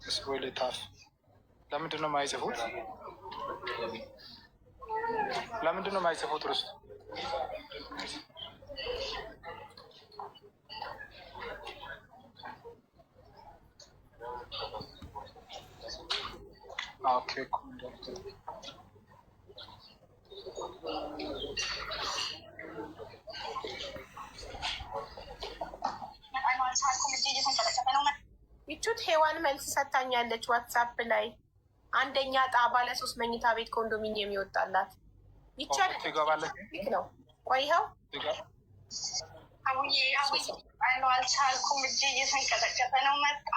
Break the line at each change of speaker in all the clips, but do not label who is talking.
ስሮይል ታፍ ለምንድን ነው የማይጽፉት? ለምንድን ነው የማይጽፉት? ርስቱ ኦኬ
ይቹት ሄዋን መልስ ሰታኛለች ዋትሳፕ ላይ አንደኛ ዕጣ ባለ 3 መኝታ ቤት ኮንዶሚኒየም ይወጣላት ይቻላል ነው። ቆይኸው አልቻልኩም፣ እጄ እየተንቀጠቀጠ ነው። መጣ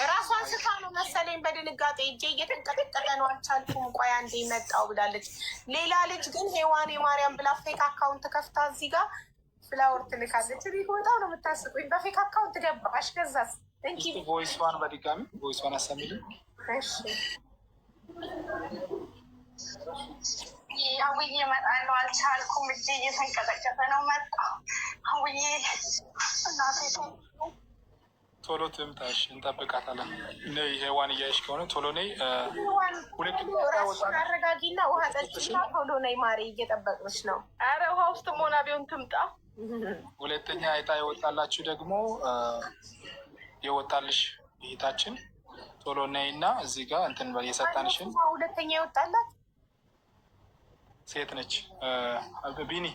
ራሷን ስታ ነው መሰለኝ በድንጋጤ እጄ እየተንቀጠቀጠ ነው አልቻልኩም፣ ቆይ አንዴ መጣው ብላለች። ሌላ ልጅ ግን ሄዋን የማርያም ብላ ፌክ አካውንት ከፍታ እዚህ ጋር ፍላወር ትልካለች። ቤት ወጣው ነው የምታስቁኝ። በፌክ አካውንት ገባሽ ከዛስ
ቮይስዋን በድጋሚ ቮይስዋን አሰሚልኝ።
አውዬ እመጣለሁ አልቻልኩም፣ እጄ እየተንቀጠቀጠ ነው። መጣ አውዬ እናቴ
ቶሎ ትምጣሽ፣ እንጠብቃታለን። ነይ ሄዋን እያይሽ ከሆነ ቶሎ ነይ።
አረጋጊና ውሃ ጠጭና ቶሎ ነይ ማሬ፣ እየጠበቅንሽ ነው። ኧረ ውሃ ውስጥ ሆና ቢሆን ትምጣ።
ሁለተኛ ዕጣ የወጣላችሁ ደግሞ የወጣልሽ እህታችን ቶሎ ነይ እና እዚህ ጋር እንትን የሰጣንሽን
ሁለተኛ የወጣላት
ሴት ነች። ቢኒ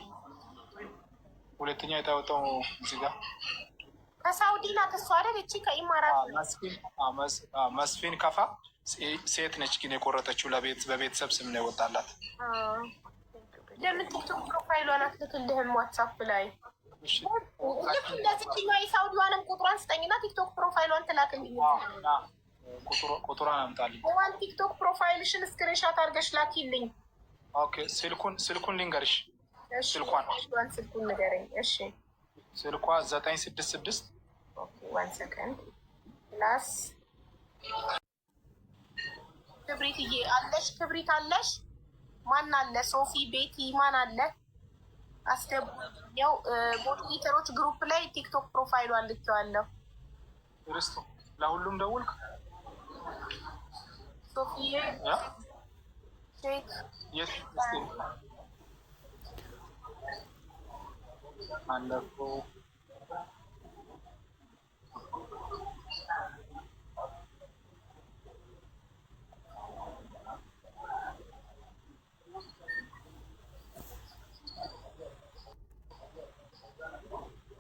ሁለተኛ ዕጣ የወጣው እዚህ ጋር
ከሳውዲ ናት እሷ አይደል? እቺ ከኢማራት
መስፊን ከፋ ሴት ነች፣ ግን የቆረጠችው በቤተሰብ ስም ነው የወጣላት።
ለምን ቲክቶክ ፕሮፋይሏን አትልክልህም ዋትሳፕ ላይ? ለዚህኛው የሳውዲዋንም ቁጥሯን ስጠኝና ቲክቶክ ፕሮፋይሏን ትላክልኝ።
ቁጥሯን አምጣልኝ።
ዋን ቲክቶክ ፕሮፋይልሽን ስክሪንሻት አድርገሽ ላኪልኝ።
ኦኬ ስልኩን ልንገርሽ።
ስልኩን ንገረኝ። እሺ
ስልኳ 966
1 ሰከንድ ፕላስ ክብሪትዬ አለሽ? ክብሪት አለሽ? ማን አለ? ሶፊ ቤቲ ማን አለ? አስገቡኛው ሞዴሬተሮች ግሩፕ ላይ ቲክቶክ ፕሮፋይሉ አልኬዋለሁ።
ርስቱ ለሁሉም ደውልክ?
ሶፊዬ ሼክ
አለፉ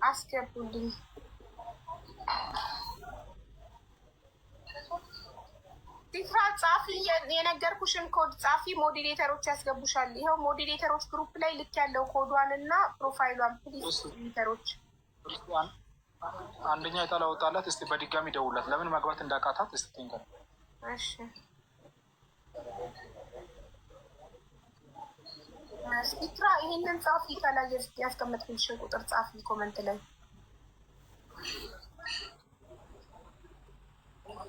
አስገቡልኝ። ዲፍራ ጻፊ፣ የነገርኩሽን ኮድ ጻፊ፣ ሞዴሬተሮች ያስገቡሻል። ይኸው ሞዴሬተሮች ግሩፕ ላይ ልክ ያለው ኮዷን እና ፕሮፋይሏን ፕሊዝ። ሞዴሬተሮች
አንደኛ ዕጣ ላወጣላት እስቲ በድጋሚ ደውላት፣ ለምን መግባት እንዳቃታት እስቲ ትንገር።
እሺ ዲፍራ ይሄንን ጻፊ፣ ከላይ ያስቀመጥኩልሽን ቁጥር ጻፊ ኮመንት ላይ።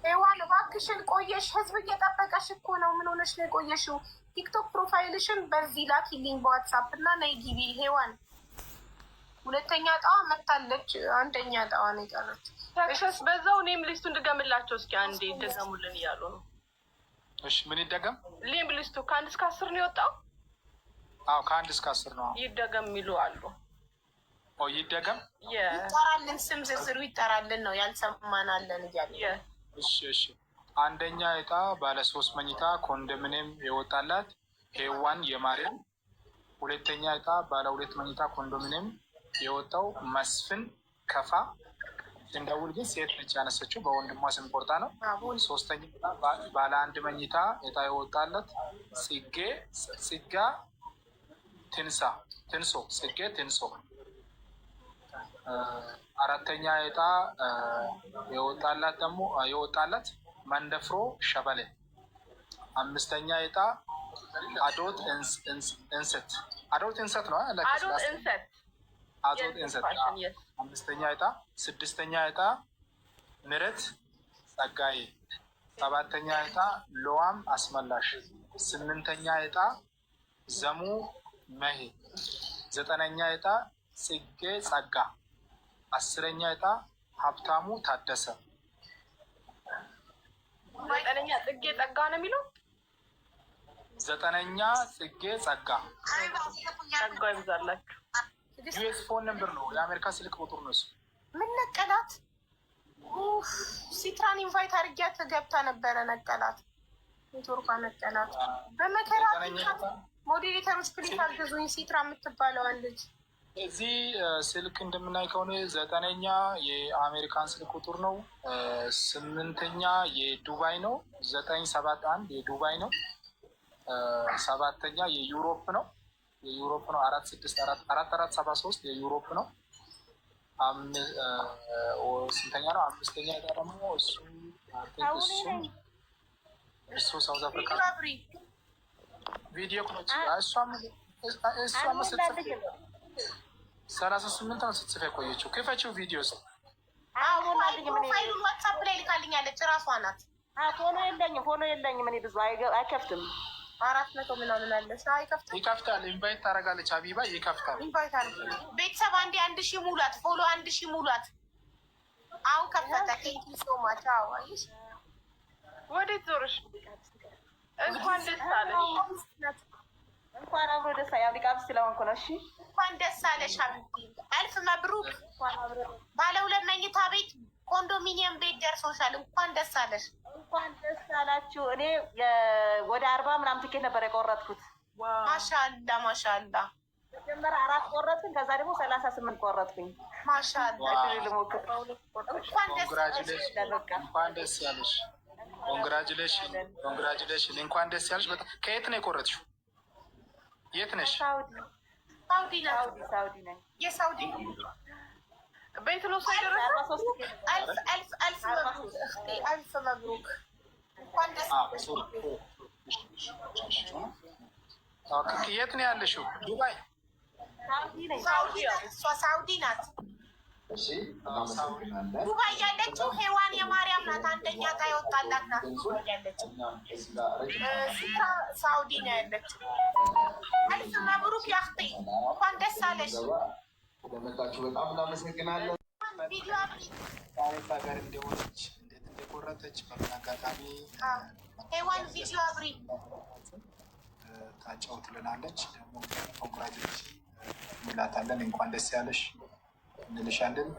ሄዋን እባክሽን ቆየሽ፣ ህዝብ እየጠበቀሽ እኮ ነው። ምን ሆነሽ ነው የቆየሽው? ቲክቶክ ፕሮፋይልሽን በዚህ ላኪልኝ በዋትሳፕ እና ነይ ግቢ። ሄዋን ሁለተኛ ዕጣዋ መታለች፣ አንደኛ ዕጣዋ ነው የቀረች።
ተክሰስ በዛው እኔም ሊስቱ እንድገምላቸው እስኪ አንዴ ይደገሙልን እያሉ ነው።
እሺ ምን ይደገም?
ሊም ሊስቱ ከ1 እስከ 10 ነው የወጣው።
አዎ ከ1 እስከ 10 ነው።
ይደገም የሚሉ አሉ።
ይደገም
ይጠራልን፣ ስም ዝርዝሩ ይጠራልን ነው ያልሰማናለን እያለ።
እሺ አንደኛ ዕጣ ባለ 3 መኝታ ኮንዶሚኒየም የወጣላት ሄዋን የማርያም። ሁለተኛ ዕጣ ባለ 2 መኝታ ኮንዶሚኒየም የወጣው መስፍን ከፋ። እንደውል ግን ሴት ነች ያነሰችው፣ በወንድሟ ስም ቆርጣ ነው። ሶስተኛ ዕጣ ባለ 1 መኝታ ዕጣ የወጣለት ጽጌ ትንሶ። አራተኛ ዕጣ የወጣለት መንደፍሮ ሸበሌ። አምስተኛ ዕጣ አዶት እንሰት ነው። አዶት እንሰት አምስተኛ ዕጣ። ስድስተኛ ዕጣ ምረት ጸጋዬ። ሰባተኛ ዕጣ ሎዋም አስመላሽ። ስምንተኛ ዕጣ ዘሙ መሄ። ዘጠነኛ ዕጣ ጽጌ ጸጋ። 10ኛ ዕጣ ሀብታሙ ታደሰ።
ዘጠነኛ ጽጌ ጸጋ ነው የሚለው።
ዘጠነኛ ጽጌ ጸጋ
ጸጋ ይብዛላችሁ።
ዩኤስ ፎን ነምበር ነው የአሜሪካ ስልክ ቁጥር ነው እሱ።
ምን ነቀላት? ሲትራን ኢንቫይት አድርጊያት ገብታ ነበረ ነቀላት። ኔትወርኳ ነቀላት። በመከራ ሞዴሬተሮች ፕሊስ አገዙኝ። ሲትራ የምትባለዋን ልጅ
እዚህ ስልክ እንደምናይ ከሆነ ዘጠነኛ የአሜሪካን ስልክ ቁጥር ነው። ስምንተኛ የዱባይ ነው። 971 የዱባይ ነው። ሰባተኛ የዩሮፕ ነው። የዩሮፕ ነው 4473 የዩሮፕ ነው። ስንተኛ ነው? አምስተኛ ደግሞ እሱ ሳውዝ አፍሪካ ቪዲዮ እሷም 38 ነው ስትጽፍ የቆየችው። ክፈችው ቪዲዮ ሰው
ፋይሉን ዋትሳፕ ላይ ልካልኛለች። እራሷ ናት።
ፎኖ የለኝም እኔ ብዙ አይከፍትም።
400 ምናምን አለች። አይከፍትም።
ይከፍታል። ኢንቫይት ታደርጋለች። አቢባ ይከፍታል።
ኢንቫይት አድርጉ ቤተሰብ። 1000 ሙላት። ፎሎ 1000 ሙላት። አሁን ከፈተ። ቴንኪ ሶ ማች። አዋይሽ
ወዴት ዞርሽ? እንኳን ደስ አለሽ።
እንኳን አብሮ ደስ ያው ሊቃብ ስለሆንኩ ነው። እሺ
እንኳን ደስ አለሽ ሀቢብቲ። አልፍ መብሩክ። ባለ 2 መኝታ ቤት ኮንዶሚኒየም ቤት ደርሶሻል። እንኳን ደስ አለሽ።
እንኳን ደስ አላችሁ። እኔ ወደ 40 ምናምን ትኬት ነበር የቆረጥኩት።
ማሻአላ ማሻአላ።
መጀመሪያ 4 ቆረጥኩኝ፣ ከዛ ደግሞ 38 ቆረጥኩኝ።
ማሻአላ። እንኳን
ደስ ያለሽ። ኮንግራጁሌሽን እንኳን ደስ ያለሽ። በጣም ከየት ነው የቆረጥሽው? የት ነሽ?
ሳውዲ
ነኝ።
የሳውዲ
ቤት ነው ሳይደረስ
አልፍ መብሩክ። እንኳን ደስ
የት ነው ያለሽው? ዱባይ
ሳውዲ ናት። ዱባይ ያለችው ሄዋን የማርያም ናት። አንደኛ ዕጣ የወጣላት ናት። ያለችው ሳውዲ ነው ያለችው። አልፍ መብሩክ ያክቴ እንኳን ደስ አለሽ።
በጣም እናመሰግናለን።
ቪዲዮ
ሀገር እንደሆነች እንዴት እንደቆረጠች በምን አጋጣሚ
ሄዋን ቪዲዮ አብሪ
ታጫውትልናለች። ደግሞ ኮንግራጁሌሽን እንላታለን። እንኳን ደስ ያለሽ እንልሻለን።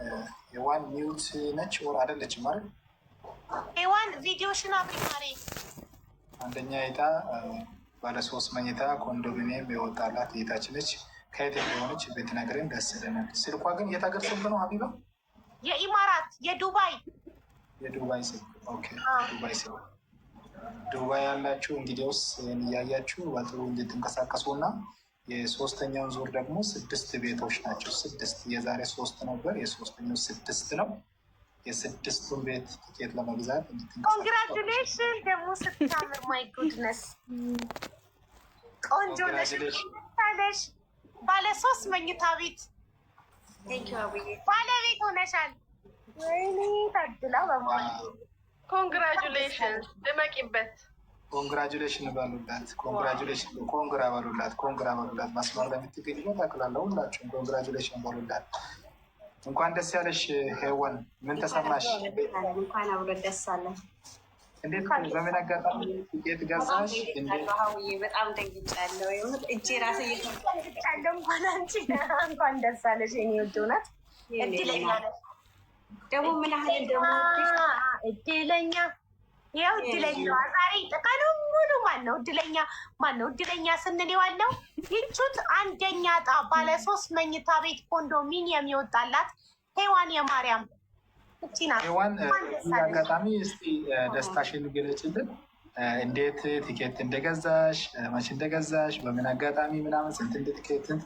ሄዋን ሚውት ነች ወር አይደለች ማለት
ሄዋን ቪዲዮሽን አብሪ ማሬ።
አንደኛ ዕጣ ባለ 3 መኝታ ኮንዶሚኒየም የወጣላት እህታችን ነች። ከየት እንደሆነች ብትነግረን ደስ ይለናል። ስልኳ ግን የት ሀገር ስልክ ነው ሀቢባ?
የኢማራት የዱባይ
ስልክ። ኦኬ ዱባይ ስልክ። ዱባይ ያላችሁ እንግዲያውስ እያያችሁ በጥሩ እንድትንቀሳቀሱ እና የሶስተኛውን ዙር ደግሞ 6 ቤቶች ናቸው። 6 የዛሬ 3 ነበር፣ የሶስተኛው 6 ነው። የ6ቱን ቤት ትኬት ለመግዛት እንድትንቀሳቀሱ።
ኮንግራቹሌሽን። ደግሞ ስታምር ማይ ጉድነስ ቆንጆ ነሽ። ባለ 3 መኝታ ቤት ባለቤት ሆነሻል። ወይኔ ታድላ በማለት
ኮንግራጁሌሽን። ድመቂበት።
ኮንግራጁሌሽን ባሉላት። ኮንግራ ባሉላት። መስመር ለምትገኝ ጠቅላላ ሁላችሁም ኮንግራጁሌሽን ባሉላት። እንኳን ደስ ያለሽ ሄዋን። ምን ተሰማሽ?
እንኳን አብሮ ደስ አለን።
እንዴት በምን አጋጣሚ ትኬት ገዛሽ?
በጣም ደንግጫለሁ። እጄ ራሴ
እየተንቀጠቀጣለሁ። እንኳን አንቺ እንኳን ደስ አለሽ የኔ ውድ። እውነት እድለኛ ነሽ።
ደግሞ ምን ያህል ደግሞ
እድለኛ ያው እድለኛዋ ዛሬ ቀኑ ሙሉ ማነው እድለኛ ስንል የዋለው ይቹት አንደኛ ዕጣ ባለ 3 መኝታ ቤት ኮንዶሚኒየም ይወጣላት ሄዋን የማርያም እቺ ናት።
ሄዋን አጋጣሚ እስቲ ደስታሽን ገለጭልን። እንዴት ቲኬት እንደገዛሽ፣ መቼ እንደገዛሽ፣ በምን አጋጣሚ ምናምን ስንት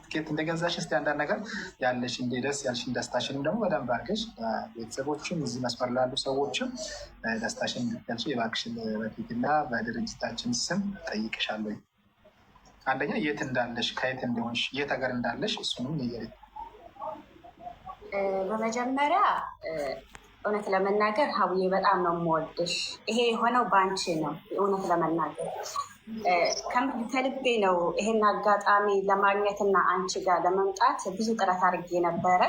ቲኬት እንደገዛሽ እስቲ አንዳንድ ነገር ያለሽ እንደ ደስ ያልሽን ደስታሽንም ደግሞ በደንብ አድርገሽ ቤተሰቦችም እዚህ መስመር ላሉ ሰዎችም ደስታሽን እንድትገልጪ የባክሽን በፊትና በድርጅታችን ስም ጠይቅሻለሁ። አንደኛ የት እንዳለሽ፣ ከየት እንደሆንሽ፣ የት ሀገር እንዳለሽ እሱንም ንገሪኝ።
በመጀመሪያ እውነት ለመናገር ሀቡዬ በጣም ነው የምወድሽ። ይሄ የሆነው በአንቺ ነው። እውነት ለመናገር ከልቤ ነው። ይሄን አጋጣሚ ለማግኘትና አንቺ ጋር ለመምጣት ብዙ ጥረት አድርጌ ነበረ።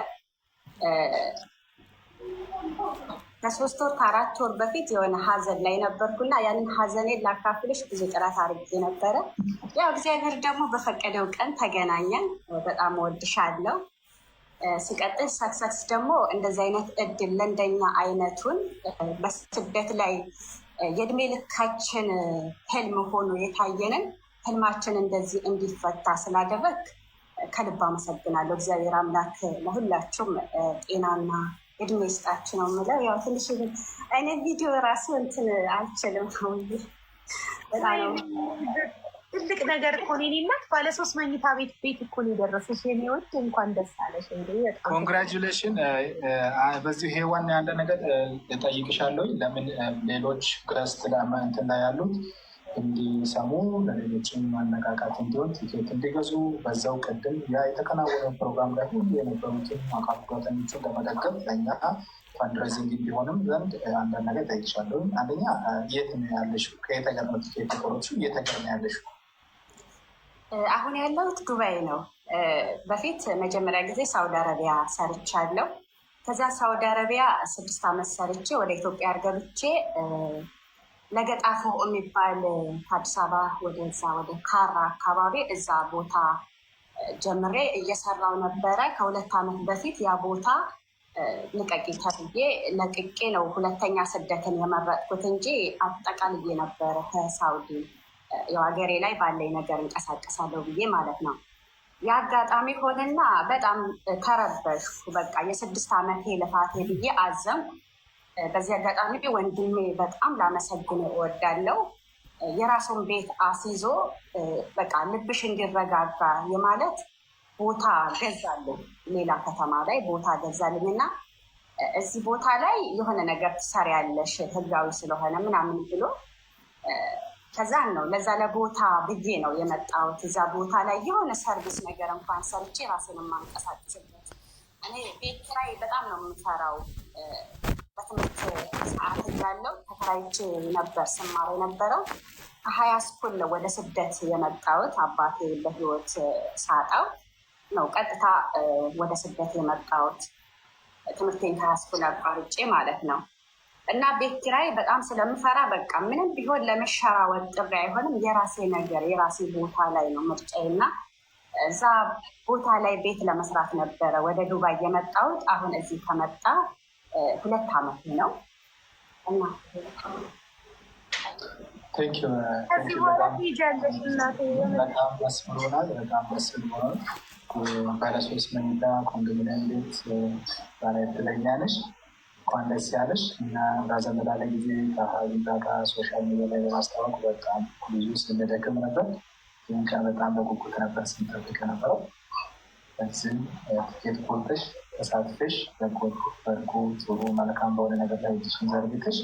ከ3 ወር ከ4 ወር በፊት የሆነ ሀዘን ላይ ነበርኩና ያንን ሀዘኔን ላካፍልሽ ብዙ ጥረት አድርጌ ነበረ። ያው እግዚአብሔር ደግሞ በፈቀደው ቀን ተገናኘን። በጣም እወድሻለሁ። ሲቀጥል ሰክሰስ ደግሞ እንደዚህ አይነት እድል ለእንደኛ አይነቱን በስደት ላይ የእድሜ ልካችን ህልም ሆኖ የታየንን ህልማችን እንደዚህ እንዲፈታ ስላደረግ ከልብ አመሰግናለሁ። እግዚአብሔር አምላክ ለሁላችሁም ጤናና እድሜ ይስጣችሁ ነው የምለው። ያው ትንሽ አይነት ቪዲዮ ራሱ እንትን አልችልም። በጣም
ትልቅ ነገር እኮ ነው። እናት ባለ 3 መኝታ ቤት እኮ ነው የደረሰሽ። የሚወድ እንኳን ደስ አለሽ።
ኮንግራጁሌሽን። በዚሁ ሄዋን ያለ ነገር እጠይቅሻለሁ። ለምን ሌሎች ገስት እንትን ላይ ያሉት እንዲሰሙ ለሌሎችም ማነቃቃት እንዲሆን ቲኬት እንዲገዙ በዛው ቅድም ያ የተከናወነው ፕሮግራም ላይ ሁሉ የነበሩትን አካል ጉዳተኞችን ለመደገፍ ለእኛ ፈንድሬዚንግ እንዲሆንም ዘንድ አንዳንድ ነገር ጠይቅሻለሁ። አንደኛ የት ነው ያለሽው? ከየት ሀገር ነው ቲኬት ቆሮች? የት ሀገር ነው ያለሽው?
አሁን ያለሁት ዱባይ ነው። በፊት መጀመሪያ ጊዜ ሳውዲ አረቢያ ሰርቻለሁ። ከዛ ሳውዲ አረቢያ 6 ዓመት ሰርቼ ወደ ኢትዮጵያ ገብቼ ለገጣፎ የሚባል ከአዲስ አበባ ወደዛ ወደ ካራ አካባቢ እዛ ቦታ ጀምሬ እየሰራው ነበረ። ከ2 ዓመት በፊት ያ ቦታ ልቀቂ ተብዬ ለቅቄ ነው ሁለተኛ ስደትን የመረጥኩት እንጂ አጠቃልዬ ነበረ ከሳውዲ ያው ሀገሬ ላይ ባለኝ ነገር እንቀሳቀሳለሁ ብዬ ማለት ነው። የአጋጣሚ ሆነና በጣም ተረበሽኩ። በቃ የ6 ዓመቴ ልፋቴ ብዬ አዘንኩ። በዚህ አጋጣሚ ወንድሜ በጣም ላመሰግን እወዳለሁ። የራሱን ቤት አስይዞ በቃ ልብሽ እንዲረጋጋ የማለት ቦታ ገዛልኝ። ሌላ ከተማ ላይ ቦታ ገዛልኝ እና እዚህ ቦታ ላይ የሆነ ነገር ትሰሪያለሽ ህጋዊ ስለሆነ ምናምን ብሎ ከዛን ነው ለዛ ለቦታ ብዬ ነው የመጣሁት። እዛ ቦታ ላይ የሆነ ሰርቪስ ነገር እንኳን ሰርቼ ራሴን የማንቀሳቀስበት። እኔ ቤት ኪራይ በጣም ነው የምፈራው። በትምህርት ሰዓት እያለሁ ተከራይቼ ነበር ስማር የነበረው። ከሀያ ስኩል ነው ወደ ስደት የመጣሁት። አባቴ በህይወት ሳጣው ነው ቀጥታ ወደ ስደት የመጣሁት። ትምህርቴን ከሀያ ስኩል አቋርጬ ማለት ነው። እና ቤት ኪራይ በጣም ስለምፈራ በቃ ምንም ቢሆን ለመሸራወጥ ጥሪ አይሆንም። የራሴ ነገር የራሴ ቦታ ላይ ነው ምርጫዬ እና እዛ ቦታ ላይ ቤት ለመስራት ነበረ ወደ ዱባይ የመጣሁት። አሁን እዚህ ከመጣ 2 ዓመት ነው እና
በጣም ደስ ብሎናል። በጣም ደስ ብሎናል። ባለ 3 መኝታ ኮንዶሚኒየም ቤት ባለ እድለኛ ነሽ። እንኳን ደስ ያለሽ እና ራዘም ላለ ጊዜ ከሀቢባ ጋር ሶሻል ሚዲያ ላይ ለማስታወቅ በጣም ብዙ ስንደክም ነበር። ይህን ቀን በጣም በጉጉት ነበር ስንጠብቅ ነበረው። በዚህም ትኬት ቆርጠሽ ተሳትፈሽ በጎ ጥሩ መልካም በሆነ ነገር ላይ እጅሽን ዘርግተሽ